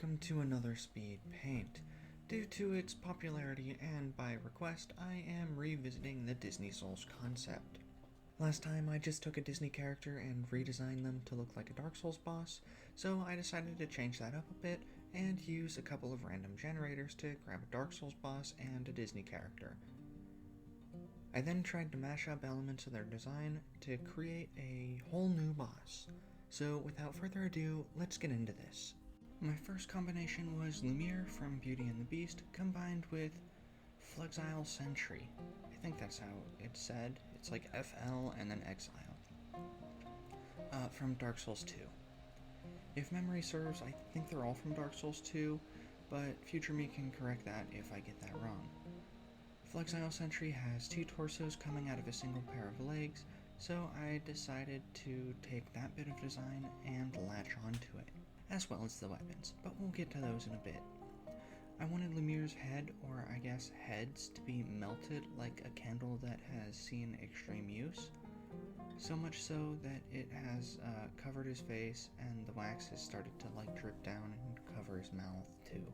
welcome to another Speed Paint. Due to its popularity and by request, I am revisiting the Disney Souls concept. Last time I just took a Disney character and redesigned them to look like a Dark Souls boss, so I decided to change that up a bit and use a couple of random generators to grab a Dark Souls boss and a Disney character. I then tried to mash up elements of their design to create a whole new boss. So without further ado, let's get into this. My first combination was Lumiere from Beauty and the Beast combined with Flexile Sentry. I think that's how it's said. It's like FL and then Exile. From Dark Souls 2. If memory serves, I think they're all from Dark Souls 2, but future me can correct that if I get that wrong. Flexile Sentry has two torsos coming out of a single pair of legs, so I decided to take that bit of design and latch onto it, as well as the weapons, but we'll get to those in a bit. I wanted Lumiere's head, or I guess heads, to be melted like a candle that has seen extreme use, so much so that it has covered his face and the wax has started to drip down and cover his mouth too.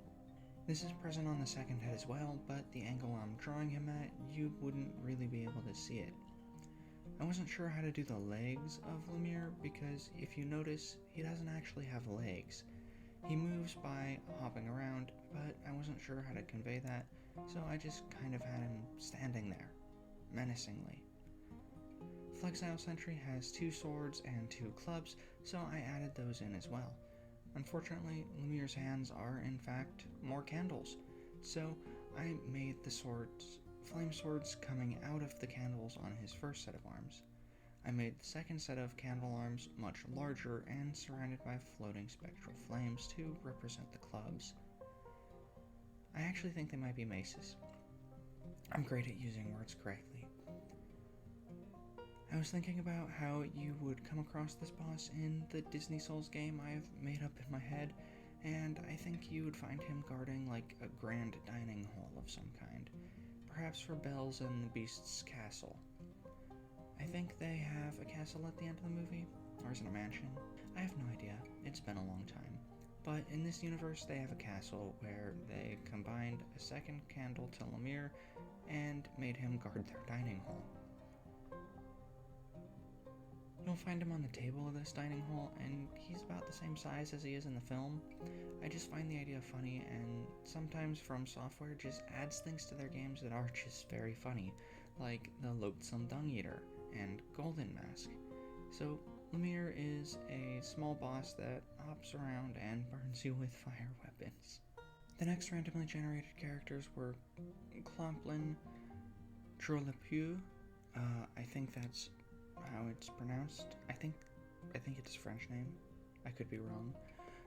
This is present on the second head as well, but the angle I'm drawing him at, you wouldn't really be able to see it. I wasn't sure how to do the legs of Lumiere because if you notice, he doesn't actually have legs. He moves by hopping around, but I wasn't sure how to convey that, so I just kind of had him standing there, menacingly. Flexile Sentry has two swords and two clubs, so I added those in as well. Unfortunately, Lumiere's hands are in fact more candles, so I made the flame swords coming out of the candles on his first set of arms. I made the second set of candle arms much larger and surrounded by floating spectral flames to represent the clubs. I actually think they might be maces. I'm great at using words correctly. I was thinking about how you would come across this boss in the Disney Souls game I have made up in my head, and I think you would find him guarding like a grand dining hall of some kind, perhaps for Bells and the Beast's castle. I think they have a castle at the end of the movie, or is it a mansion? I have no idea, it's been a long time. But in this universe they have a castle where they combined a second candle to Lumiere and made him guard their dining hall. You'll find him on the table of this dining hall, and he's about the same size as he is in the film. I just find the idea funny, and sometimes From Software just adds things to their games that are just very funny, like the Loathsome Dung Eater and Golden Mask. So Lumiere is a small boss that hops around and burns you with fire weapons. The next randomly generated characters were Clomplin Trollepieux. I think that's how it's pronounced. I think it's a French name. I could be wrong.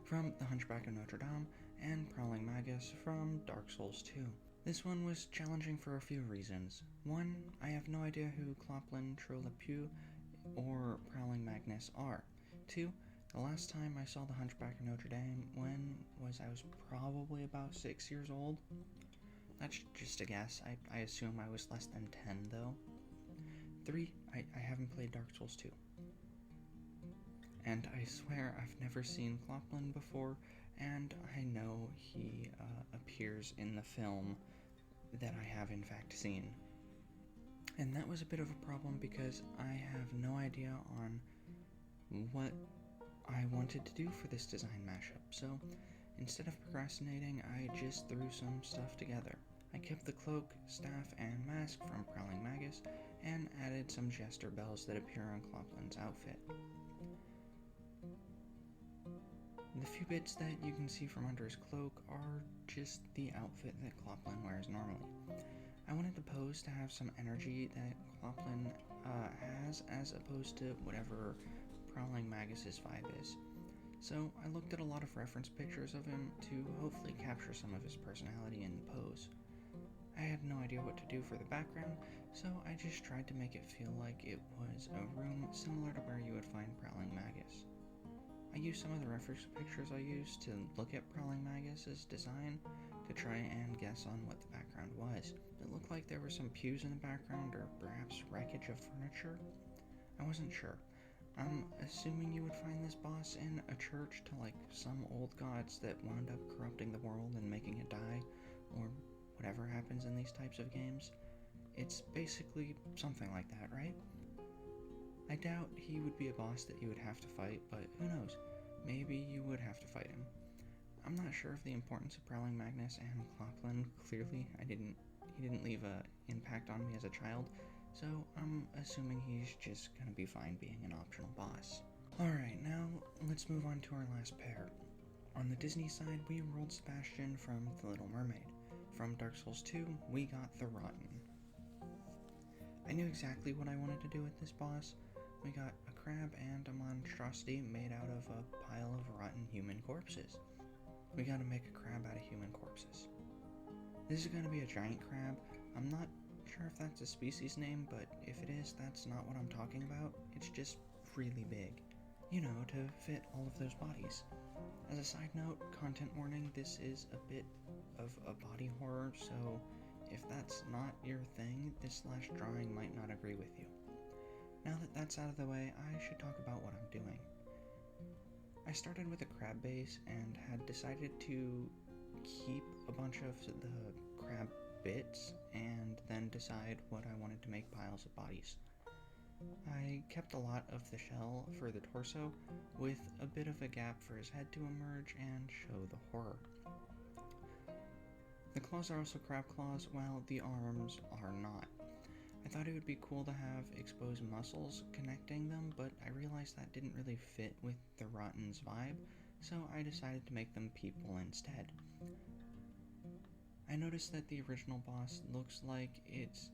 From The Hunchback of Notre Dame, and Prowling Magus from Dark Souls 2. This one was challenging for a few reasons. One, I have no idea who Clomplin Trollepieux or Prowling Magus are. Two, the last time I saw The Hunchback of Notre Dame, I was probably about 6 years old. That's just a guess. I assume I was less than 10 though. 3, I haven't played Dark Souls 2. And I swear I've never seen Clomplin before, and I know he appears in the film that I have in fact seen. And that was a bit of a problem because I have no idea on what I wanted to do for this design mashup, so instead of procrastinating, I just threw some stuff together. I kept the cloak, staff, and mask from Prowling Magus, and added some jester bells that appear on Clomplin's outfit. The few bits that you can see from under his cloak are just the outfit that Clomplin wears normally. I wanted the pose to have some energy that Clomplin has, as opposed to whatever Prowling Magus's vibe is. So I looked at a lot of reference pictures of him to hopefully capture some of his personality in the pose. I had no idea what to do for the background, so I just tried to make it feel like it was a room similar to where you would find Prowling Magus. I used some of the reference pictures I used to look at Prowling Magus's design to try and guess on what the background was. It looked like there were some pews in the background or perhaps wreckage of furniture. I wasn't sure. I'm assuming you would find this boss in a church to like some old gods that wound up corrupting the world and making it die, or whatever happens in these types of games. It's basically something like that, right? I doubt he would be a boss that you would have to fight, but who knows? Maybe you would have to fight him. I'm not sure of the importance of Prowling Magnus and Cloplin. Clearly, he didn't leave an impact on me as a child, so I'm assuming he's just gonna be fine being an optional boss. Alright, now let's move on to our last pair. On the Disney side, we rolled Sebastian from The Little Mermaid. From Dark Souls 2, we got the Rotten. I knew exactly what I wanted to do with this boss. We got a crab and a monstrosity made out of a pile of rotten human corpses. We gotta make a crab out of human corpses. This is gonna be a giant crab. I'm not sure if that's a species name, but if it is, that's not what I'm talking about. It's just really big. You know, to fit all of those bodies. As a side note, content warning, this is a bit of a body horror, so if that's not your thing, this last drawing might not agree with you. Now that that's out of the way, I should talk about what I'm doing. I started with a crab base and had decided to keep a bunch of the crab bits and then decide what I wanted to make piles of bodies. I kept a lot of the shell for the torso, with a bit of a gap for his head to emerge and show the horror. The claws are also crab claws, while the arms are not. I thought it would be cool to have exposed muscles connecting them, but I realized that didn't really fit with the Rotten's vibe, so I decided to make them people instead. I noticed that the original boss looks like it's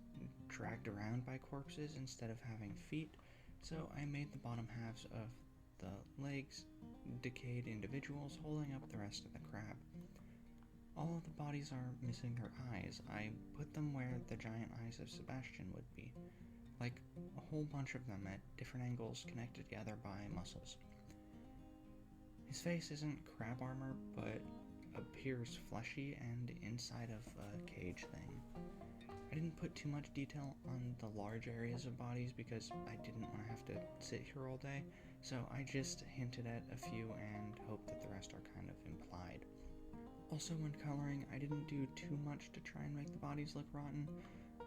dragged around by corpses instead of having feet, so I made the bottom halves of the legs decayed individuals holding up the rest of the crab. All of the bodies are missing their eyes. I put them where the giant eyes of Sebastian would be, like a whole bunch of them at different angles connected together by muscles. His face isn't crab armor, but appears fleshy and inside of a cage thing. I didn't put too much detail on the large areas of bodies because I didn't want to have to sit here all day, so I just hinted at a few and hoped that the rest are kind of implied. Also, when coloring, I didn't do too much to try and make the bodies look rotten.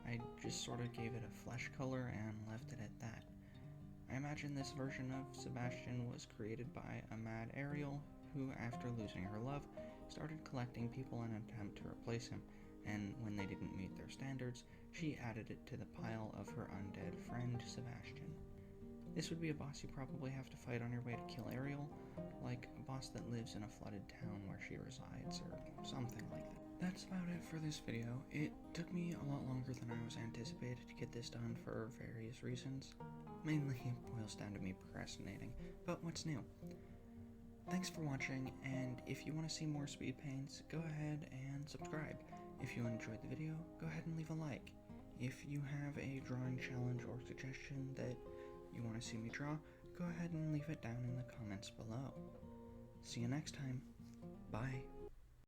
I just sort of gave it a flesh color and left it at that. I imagine this version of Sebastian was created by a mad Ariel who, after losing her love, started collecting people in an attempt to replace him, and when they didn't meet their standards, she added it to the pile of her undead friend Sebastian. This would be a boss you probably have to fight on your way to kill Ariel, like a boss that lives in a flooded town where she resides, or something like that. That's about it for this video. It took me a lot longer than I was anticipated to get this done for various reasons. Mainly it boils down to me procrastinating, but what's new? Thanks for watching, and if you want to see more speed paints, go ahead and subscribe. If you enjoyed the video, go ahead and leave a like. If you have a drawing challenge or suggestion that you want to see me draw, go ahead and leave it down in the comments below. See you next time. Bye.